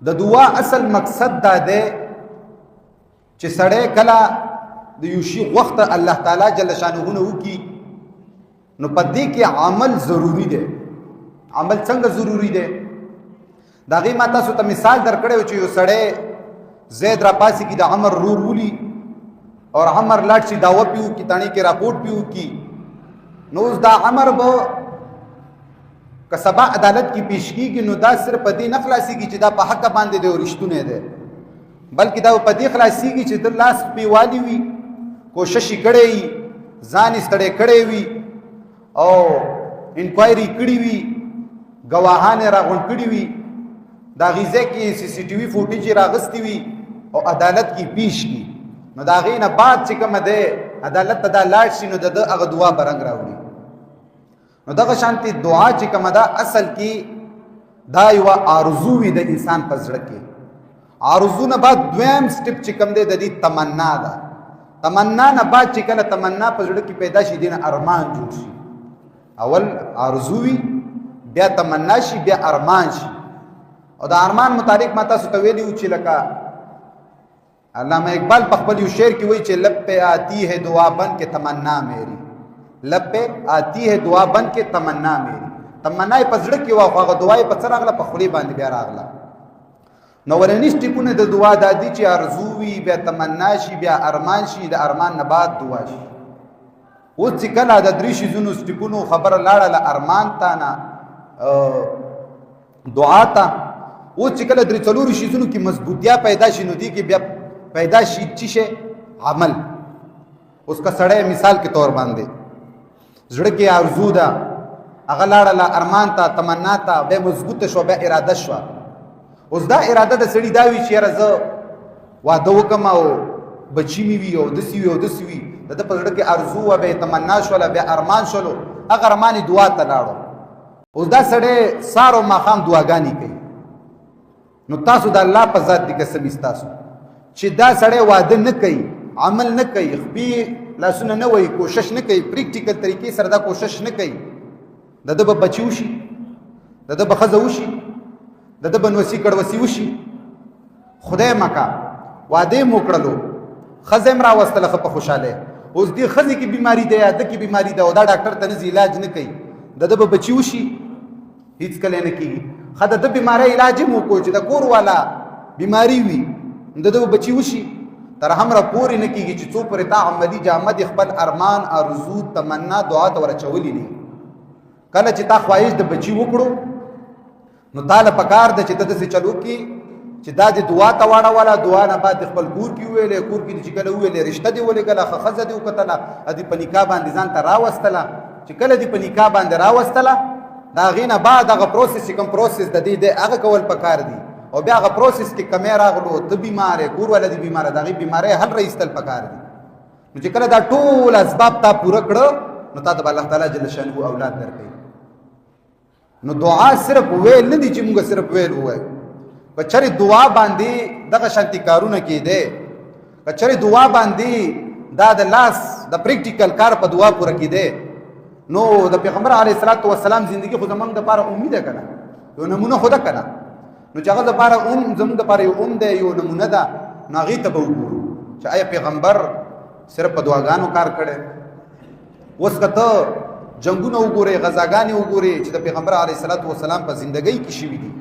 د دعا اصل مقصد دا دی چې سړی کله د یو شي وخت الله تعالی جل شانه نه وکي نو په دې کې عمل ضروری دی. عمل څنګه ضروری دی؟ دا غي ما تاسو ته مثال درکړی چې یو سړی زید را پاسې کې د عمر رور ولي اور عمر لاټ شي داوا پیو کی تانی کې راپورټ پیو کی نو اوس دا عمر به که سبا عدالت کی پیش کیږي نو دا صرف په دې نه خلاصيږي چې دا په حق باندې دی او رښتونه دی، بلکې دا په دې خلاصيږي چې د لاس پیوالي وي، کوشش کړي ځان ستړی کړي وي او انکوایري کړي وي، گواهان راغون کړي وي، دا غیزه کې سی سی ټي وي فوټیج راغستی وي او عدالت کی پیش کی نو دا غي نه بعد چې کوم ده عدالت ته دا لاړ شي نو د هغه دعا برنګ راوړي. نو دغه شانتي دعا چې کوم ده اصل کې دا یو ارزو وي د انسان په زړه کې. ارزو نه بعد دویم سټپ چې کوم ده د دې تمنا ده. تمنا نه بعد چې کله تمنا په زړه کې پیدا شي دین ارمان جوړ شي. اول ارزو وي بیا تمنا شي بیا ارمان شي. او دا ارمان متعلق ما تاسو ته ویلی و چې لکه علامہ اقبال په خپل یو شعر کې وایي چې لب پہ آتی ہے دعا بن کے تمنا میری، لب پہ آتی ہے دعا بن کے تمنا میری. تمنا یې په زړه کې وه خو هغه دعا یې په څه راغله؟ په خولې باندې بیا راغله. نو ورني سټیپونه د دعا دا دي چې ارزو وي بیا تمنا شي بیا ارمان شي، د ارمان نه بعد دعا شي. اوس چې کله د درې شیزونو سټیپونو خبره لاړله ارمان ته نه دعا ته، اوس چې کله درې څلورو شیزونو کې مضبوطیا پیدا شي نو دې کې بیا پیدا شي چې شي عمل. اوس کا سړی مثال کے طور باندې زړه کې ارزو ده هغه لاړله ارمان ته تمنا ته بیا مضبوطه شو بیا اراده شوه. اوس دا اراده د سړي دا وي چې یاره زه واده وکړم او بچي مې وي او داسې وي او داسې وي، د ده په زړه کې ارزو وه بیا تمنا شوله بیا ارمان شولو، هغه ارمان یې دعا ته لاړو. اوس دا سړی سار او ماښام دعاګانې کوي. نو تاسو د الله په ذات دې قسم ستاسو چې دا سړی واده نه کوي، عمل نه کوي، خپې لاسونه نه وایي، کوشش نه کوي، پریکټیکل طریقې سره دا کوشش نه کوي، د ده به بچي وشي، د ده به ښځه وشي، د ده به نوسي کړوسي وشي. خدای مکه واده یې مو کړلو، ښځه یې م راوستله ښه په خوشحالی. اوس دې ښځې کې بیماري ده یا ده کې بیماري ده او دا ډاکټر ته نه ځي علاج نه کوي، د ده به بچي وشي؟ هېڅکله نه کېږي. ښه د ده بیماری علاج یې مو وکړو چې د کور والا بیماري وي د ده به بچي وشي؟ تر همره پورې نه کېږي چې څو پورې تا عملي جامه دې خپل ارمان ارزو تمنا دعا ته ورچولي نه. کله چې تا خواهش د بچي وکړو نو تا له پکار ده چې ته داسې چلو کې چې دا دې دعا ته واړوله، دعا نه بعد د خپل کور کې وویلې، کور کې دې چې کله وویلې رشته دې ولېږله، ښه ښځه دې وکتله، دې په نکاح باندې ځان ته راوستله. چې کله دې په نکاح باندې راوستله د هغې نه بعد هغه پروسس چې کوم پروسس د دې دی هغه کول پکار دي. او بیا هغه پروسس کې کمی راغلو، ته بیمار یې، کور والا دې بیماره، د هغې بیمارۍ حل راایستل پکار دي. نو چې کله دا ټول اسباب تا پوره کړه نو تا ته به الله تعالی جل شانه اولاد درکوي. نو دعا صرف ویل نه دي چې موږ صرف ویل ووایو. که چېرې دعا باندې دغه شانتي کارونه کېدی، که چېرې دعا باندې دا د لاس د پریکټیکل کار په دعا پوره کېدی نو د پیغمبر علیه الصلاۃ والسلام زندگی خو زمونږ دپاره امید ده که نه؟ یو نمونه خو ده که نه؟ نو چې هغه دپاره زمونږ دپاره یو ده، یو نمونه ده. نو هغې ته به وګورو چې آیا پیغمبر صرف په دعاګانو کار کړی؟ اوس که ته جنګونه وګورې، غزاګانې وګورې چې د پیغمبر علیه الصلاۃ والسلام په زندګۍ کې شوي دي،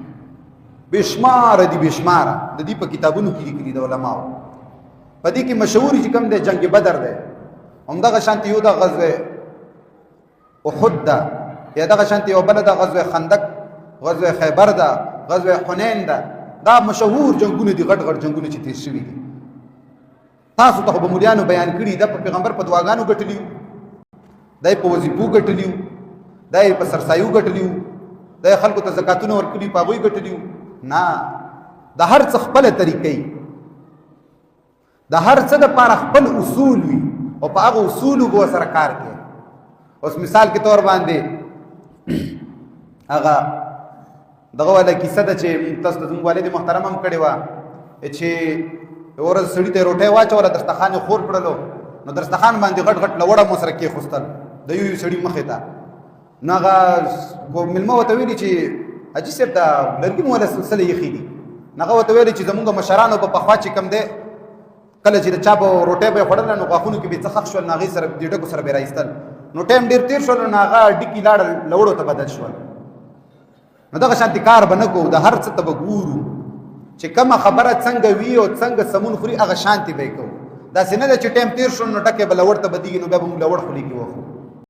بېشماره دي، بېشماره د دې په کتابونو کې لیکلي د علماو. په دې کې مشهور چې کوم دی جنګ بدر دی، همدغه شانتې یو د غزوه احد ده، یا دغه شانتې یو بله ده غزوه خندق، غزوه خیبر ده، غزوه حنین ده. دا مشهور جنګونه دي، غټ غټ جنګونه چې تېر شوي دي. تاسو ته خو به مولیانو بیان کړي ده په پیغمبر په دعاګانو ګټلي وو، دا یې په وظیفو ګټلي وو، دا یې په سرسایو ګټلي وو، دا یې خلکو ته زکاتونه ورکړي په هغوی ګټلي وو. نه، د هر څه خپله طریقې، د هر څه دپاره خپل اصول وي او په هغه اصولو به ورسره کار کوي. اوس مثال کے طور باندې هغه دغه والا کیسه ده چې تاسو ته زموږ والد محترم هم کړې وه چې یوه ورځ سړي ته یې روټۍ واچوله، دسترخوان یې خور کړلو، نو دسترخوان باندې غټ غټ لوړه مو سره کېښوستل د یو یو سړي مخې ته. نو هغه مېلمه ورته ویلي چې حاجي صاحب دا لرګي مو والا سلسله ایښي دي، نغه وته ویل چې زمونږ مشرانو په پخوا چې کم دی کله چې چا به روټۍ به خوړل نو غاښونو کې به څه خښ شول ناغې سره د ډکو سره به راایستل نو ټایم ډېر تیر شول نو هغه ډکي لاړل لوړو ته بدل شول نو دغه شانتي کار به نه کوو د هر څه ته به ګورو چې کومه خبره څنګه وي او څنګه سمون خوري هغه شانتي به یې کوو داسې نه ده چې ټایم تیر شو نو ټکې به لوړ ته بدېږي نو بیا به موږ لوړ خولې کې وخورو